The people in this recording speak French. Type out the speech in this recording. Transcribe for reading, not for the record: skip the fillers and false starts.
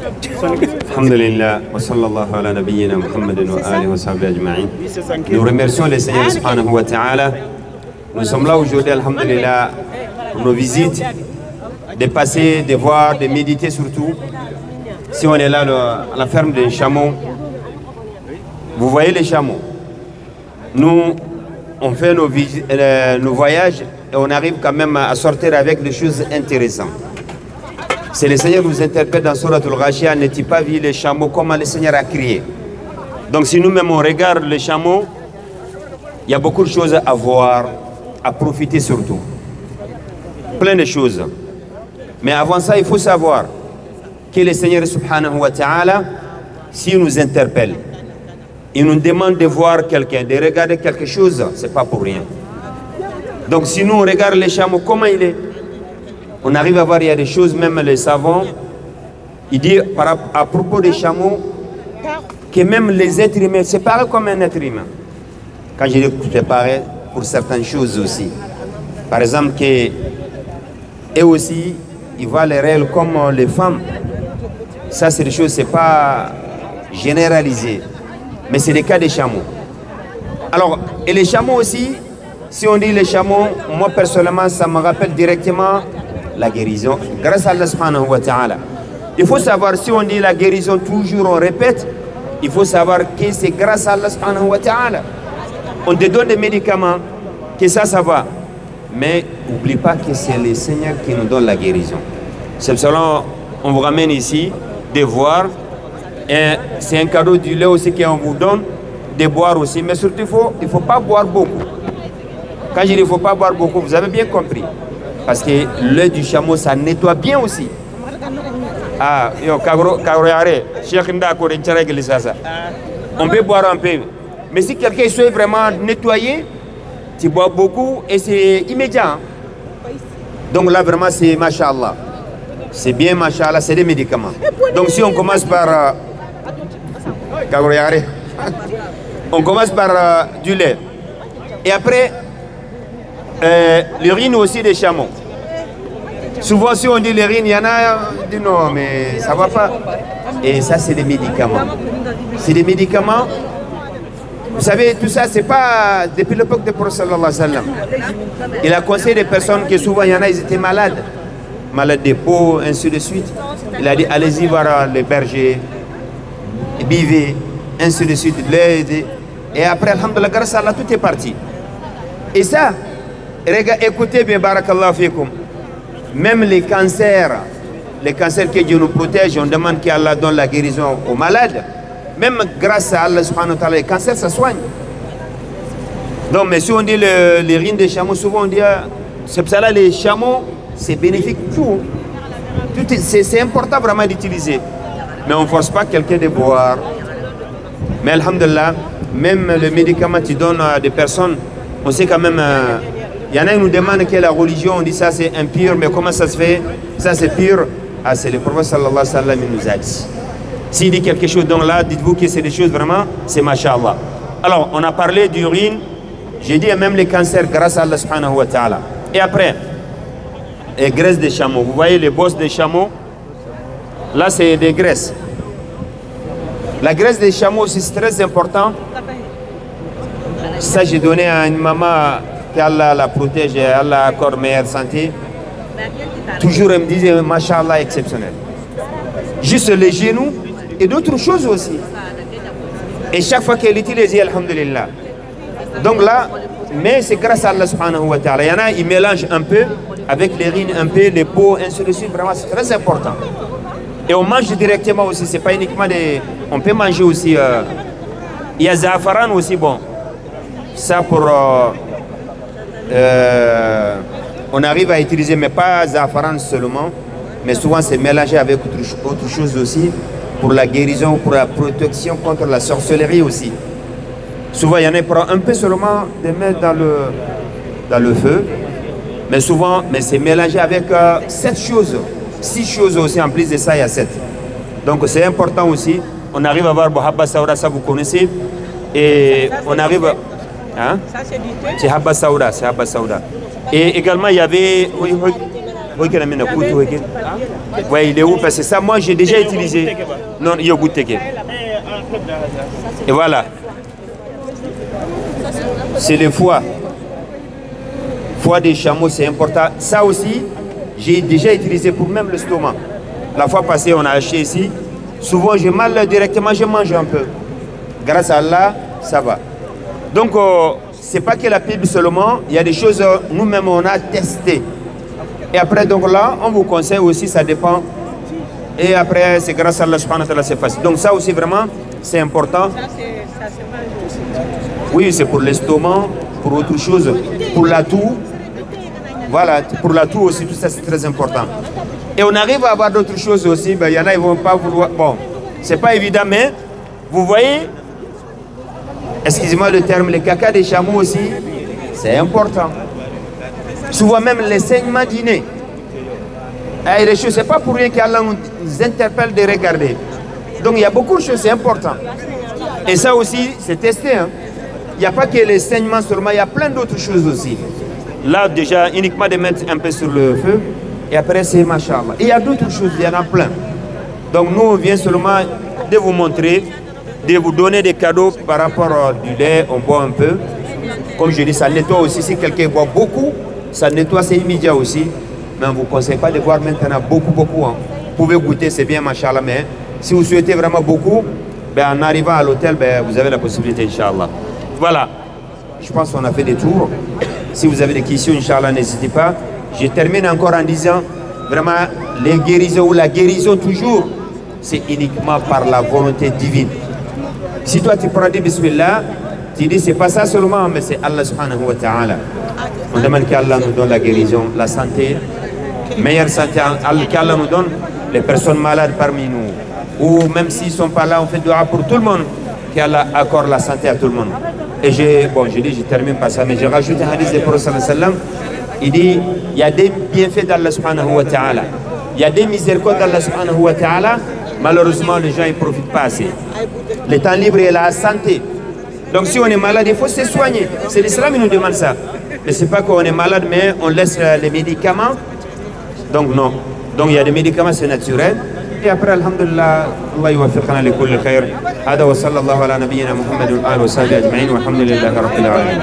Alhamdulillah, wa sallallahu ala nabiyyina Muhammadin wa alihi wa sahbihi ajma'in. Nous remercions le Seigneur subhanahu wa ta'ala. Nous sommes là aujourd'hui, alhamdulillah, pour nos visites, de passer, de voir, de méditer surtout. Si on est là à la ferme des chameaux, vous voyez les chameaux. Nous, on fait nos voyages et on arrive quand même à sortir avec des choses intéressantes. C'est le Seigneur qui nous interpelle dans Surat Al-Ghashiyah, n'as-tu pas vu les chameaux, comment le Seigneur a crié. Donc si nous-mêmes on regarde les chameaux, il y a beaucoup de choses à voir, à profiter surtout. Plein de choses. Mais avant ça, il faut savoir que le Seigneur subhanahu wa ta'ala, s'il nous interpelle, il nous demande de voir quelqu'un, de regarder quelque chose, ce n'est pas pour rien. Donc si nous on regarde les chameaux, comment il est, on arrive à voir, il y a des choses, même les savants, il dit à propos des chameaux, que même les êtres humains, c'est pareil comme un être humain. Quand je dis que c'est pareil pour certaines choses aussi. Par exemple, eux aussi, ils voient les règles comme les femmes. Ça, c'est des choses, c'est pas généralisé. Mais c'est le cas des chameaux. Alors, et les chameaux aussi, si on dit les chameaux, moi personnellement, ça me rappelle directement la guérison, grâce à Allah subhanahu wa ta'ala. Il faut savoir, si on dit la guérison, toujours on répète, il faut savoir que c'est grâce à Allah subhanahu wa ta'ala. On te donne des médicaments, que ça va. Mais n'oublie pas que c'est le Seigneur qui nous donne la guérison. C'est pour cela qu'on vous ramène ici, de voir. C'est un cadeau du lait aussi qu'on vous donne, de boire aussi. Mais surtout, il ne faut pas boire beaucoup. Quand je dis qu'il ne faut pas boire beaucoup, vous avez bien compris. Parce que l'œil du chameau, ça nettoie bien aussi. Ah, on peut boire un peu. Mais si quelqu'un souhaite vraiment nettoyer, tu bois beaucoup et c'est immédiat. Donc là, vraiment, c'est Masha'Allah. C'est bien, Masha'Allah, c'est des médicaments. Donc si on commence par... on commence par du lait. Et après... l'urine aussi des chameaux. Souvent si on dit l'urine, il y en a qui disent non mais ça va pas. Et ça c'est des médicaments. C'est des médicaments. Vous savez, tout ça c'est pas depuis l'époque de Prophète sallallahu alayhi wa sallam. Il a conseillé des personnes que souvent il y en a, ils étaient malades. Malades de peau, ainsi de suite. Il a dit allez-y voir les bergers, buvez, ainsi de suite. Et après, alhamdoulilah, grâce à Allah, tout est parti. Et ça, écoutez bien, barakallahu fikum, même les cancers que Dieu nous protège, on demande qu'Allah donne la guérison aux malades. Même grâce à Allah subhanahu wa ta'ala, les cancers, ça soigne. Donc, mais si on dit les rines des chameaux, souvent on dit, c'est pour ça là, les chameaux, c'est bénéfique tout. C'est important vraiment d'utiliser. Mais on ne force pas quelqu'un de boire. Mais alhamdulillah, même le médicament que tu donnes à des personnes, on sait quand même... Il y en a qui nous demandent quelle est la religion, on dit ça c'est impur, mais comment ça se fait? Ça c'est pur. Ah, c'est le prophète sallallahu alayhi wa sallam qui nous a dit. S'il dit quelque chose, donc là, dites-vous que c'est des choses vraiment, c'est masha'Allah. Alors, on a parlé d'urine, j'ai dit même les cancers grâce à Allah subhanahu wa ta'ala. Et après, les graisses des chameaux. Vous voyez les bosses des chameaux? Là, c'est des graisses. La graisse des chameaux aussi, c'est très important. Ça, j'ai donné à une maman qu'Allah la protège et Allah accorde meilleure santé. Toujours, elle me disait, Masha'Allah, exceptionnel. Juste les genoux et d'autres choses aussi. Et chaque fois qu'elle utilise, alhamdulillah. Donc là, mais c'est grâce à Allah subhanahu wa ta'ala. Il y en a, ils mélangent un peu avec les rines, un peu les peaux, ainsi de suite. Vraiment, c'est très important. Et on mange directement aussi, c'est pas uniquement des... On peut manger aussi... Il y a zafaran aussi, bon. Ça pour... on arrive à utiliser, mais pas zafaran seulement, mais souvent c'est mélangé avec autre chose aussi, pour la guérison, pour la protection contre la sorcellerie aussi. Souvent, il y en a qui prennent un peu seulement de mettre dans le feu, mais souvent, mais c'est mélangé avec 7 choses. 6 choses aussi, en plus de ça, il y a 7. Donc c'est important aussi. On arrive à voir Habba Saoura, ça vous connaissez. Et on arrive... Hein? C'est Habba Saoura, c'est Habba Saoura. Et également, il y avait... Ouais, il est où? Parce que ça, moi, j'ai déjà utilisé. Non, il y a goûté. Et voilà. C'est le foie. Foie des chameaux, c'est important. Ça aussi, j'ai déjà utilisé pour même le stomac. La fois passée, on a acheté ici. Souvent, j'ai mal directement, je mange un peu. Grâce à Allah, ça va. Donc, c'est pas que la Bible seulement. Il y a des choses, nous-mêmes, on a testé. Et après, donc là, on vous conseille aussi, ça dépend. Et après, c'est grâce à Allah, subhanahu wa ta'ala, c'est facile. Donc ça aussi, vraiment, c'est important. Oui, c'est pour l'estomac, pour autre chose, pour la toux. Voilà, pour la toux aussi, tout ça, c'est très important. Et on arrive à avoir d'autres choses aussi. Ben, il y en a, ils ne vont pas vouloir. Bon, c'est pas évident, mais vous voyez, excusez-moi le terme, les caca des chameaux aussi, c'est important. Souvent même les saignements d'inné. Et les choses, c'est pas pour rien qu'Allah nous interpelle de regarder. Donc il y a beaucoup de choses, c'est important. Et ça aussi, c'est testé. Hein. Il n'y a pas que les saignements seulement, il y a plein d'autres choses aussi. Là, déjà, uniquement de mettre un peu sur le feu. Et après, c'est machallah. Il y a d'autres choses, il y en a plein. Donc nous, on vient seulement de vous montrer, de vous donner des cadeaux par rapport du lait, on boit un peu. Comme je dis, ça nettoie aussi. Si quelqu'un boit beaucoup, ça nettoie, c'est immédiat aussi. Mais on ne vous conseille pas de boire maintenant beaucoup. Hein. Vous pouvez goûter, c'est bien, machallah. Mais si vous souhaitez vraiment beaucoup, ben, en arrivant à l'hôtel, ben, vous avez la possibilité, Inch'Allah. Voilà. Je pense qu'on a fait des tours. Si vous avez des questions, Inch'Allah, n'hésitez pas. Je termine encore en disant, vraiment, les guérisons ou la guérison toujours, c'est uniquement par la volonté divine. Si toi tu prends des bismillah, tu dis c'est pas ça seulement, mais c'est Allah subhanahu wa ta'ala. On demande qu'Allah nous donne la guérison, la santé, meilleure santé qu'Allah nous donne, les personnes malades parmi nous. Ou même s'ils ne sont pas là, on fait dua pour tout le monde, qu'Allah accorde la santé à tout le monde. Et je termine par ça, mais j'ai rajouté un hadith du Prophète sallallahu alayhi wa sallam. Il dit, il y a des bienfaits d'Allah subhanahu wa ta'ala. Il y a des miséricordes d'Allah subhanahu wa ta'ala. Malheureusement, les gens ne profitent pas assez. Le temps libre est la santé. Donc si on est malade, il faut se soigner. C'est l'islam qui nous demande ça. Mais ce n'est pas qu'on est malade, mais on laisse les médicaments. Donc non. Donc il y a des médicaments, c'est naturel. Et après, alhamdulillah, Allah yuwaffiqna li kulli khair. Hada wa sallallahu ala nabiyyina Muhammad wa alihi wa sahbihi ajma'in. Walhamdulillahi rabbil alamin.